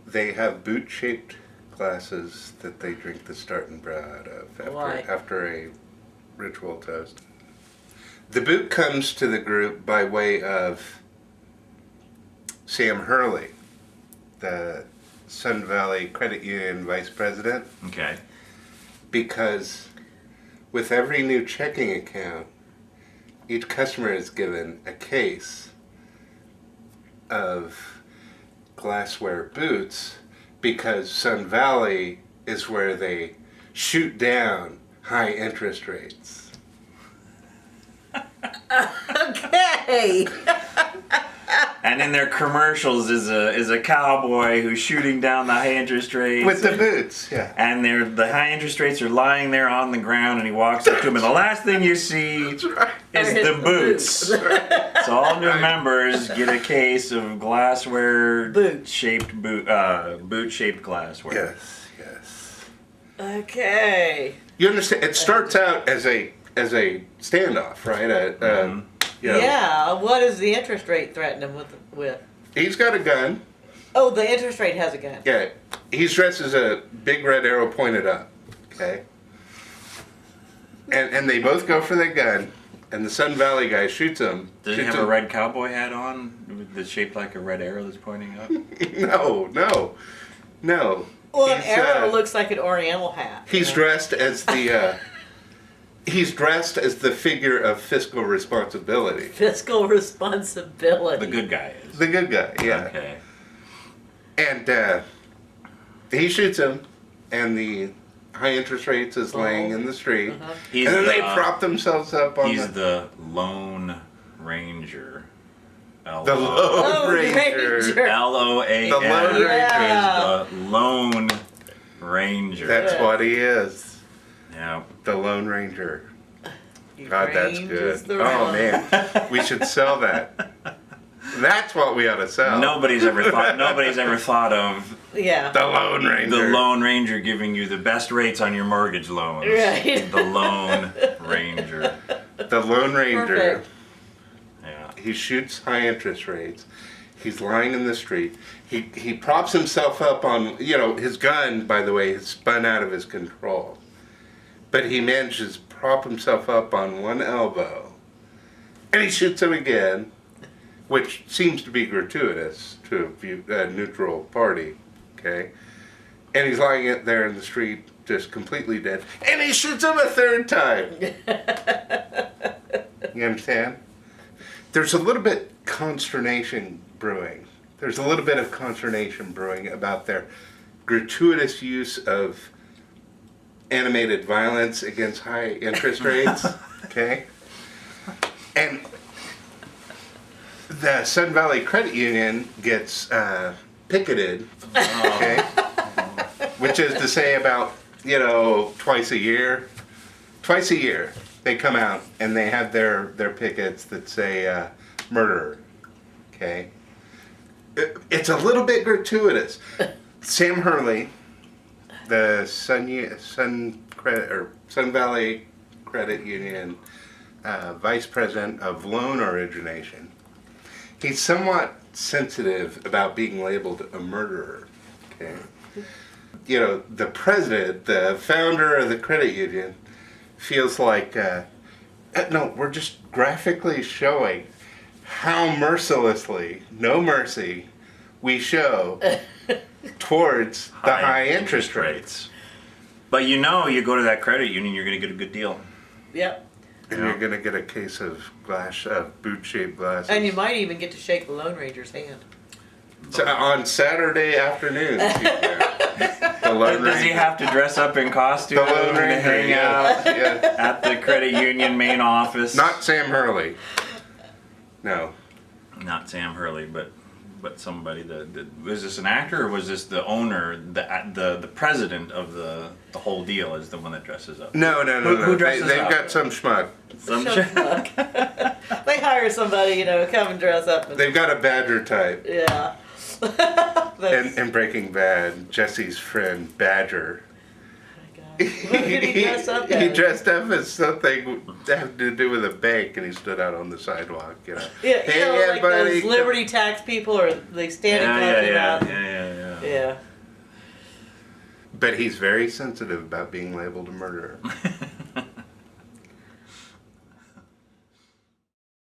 They have boot-shaped glasses that they drink the starting brew out of after a ritual toast. The boot comes to the group by way of Sam Hurley, the Sun Valley Credit Union vice president. Okay. Because with every new checking account, each customer is given a case of glassware boots, because Sun Valley is where they shoot down high interest rates. Okay. And in their commercials is a cowboy who's shooting down the high interest rates With the boots, yeah. And the high interest rates are lying there on the ground, and he walks up to him, and the last thing you see is the boots. So all new members get a case of glassware, boot-shaped glassware. Yes. Okay. You understand? It starts out as a standoff, right? Yeah. What does the interest rate threaten him with? He's got a gun. Oh, the interest rate has a gun. Yeah. He's dressed as a big red arrow pointed up. Okay. And they both go for their gun, and the Sun Valley guy shoots him. Does he have a red cowboy hat on that's shaped like a red arrow that's pointing up? No. Well, an arrow looks like an Oriental hat. He's dressed as the he's dressed as the figure of fiscal responsibility. Fiscal responsibility. The good guy is. The good guy, yeah. Okay. And he shoots him, and the high interest rates is laying in the street. Uh-huh. And then they prop themselves up on the Lone Ranger. The Lone Ranger. L-O-A-N. The Lone Ranger. Yeah. Is the Lone Ranger. That's what he is. Yeah. The Lone Ranger. Your God, that's range good. is the Oh, one. man. We should sell that. That's what we ought to sell. Nobody's ever thought of Yeah. The Lone Ranger. the Lone Ranger giving you the best rates on your mortgage loans. Right. The Lone Ranger. The Lone Ranger. Perfect. Yeah. He shoots high interest rates. He's lying in the street. He props himself up on, his gun, by the way, has spun out of his control. But he manages to prop himself up on one elbow. And he shoots him again, which seems to be gratuitous to a neutral party, okay? And he's lying there in the street, just completely dead. And he shoots him a third time. You understand? There's a little bit consternation brewing. There's a little bit of consternation brewing about their gratuitous use of animated violence against high interest rates, okay? And the Sun Valley Credit Union gets picketed, okay? Which is to say about, twice a year. Twice a year they come out and they have their pickets that say murderer, okay? It's a little bit gratuitous. Sam Hurley, the Sun Valley Credit Union vice president of loan origination, he's somewhat sensitive about being labeled a murderer. Okay, the president, the founder of the credit union, feels like no, we're just graphically showing how mercilessly, no mercy, we show towards the high interest rates. But you go to that credit union, you're going to get a good deal. Yep. And you're going to get a case of boot-shaped glasses. And you might even get to shake the Lone Ranger's hand. So on Saturday afternoons, the Lone Does he Ranger. have to dress up in costume The Lone to Ranger, hang out at the credit union main office? Not Sam Hurley. No. Not Sam Hurley, but somebody. Was this an actor, or was this the owner, the president of the whole deal is the one that dresses up? No. Who dresses They've up? got some schmuck. They hire somebody, come and dress up. They've got a Badger type. Yeah. In Breaking Bad, Jesse's friend Badger. What did he dress up He as? dressed up as something that had to do with a bank, and he stood out on the sidewalk. Yeah, Hey, like buddy. those Liberty tax people, or they standing out. Yeah. Yeah. But he's very sensitive about being labeled a murderer.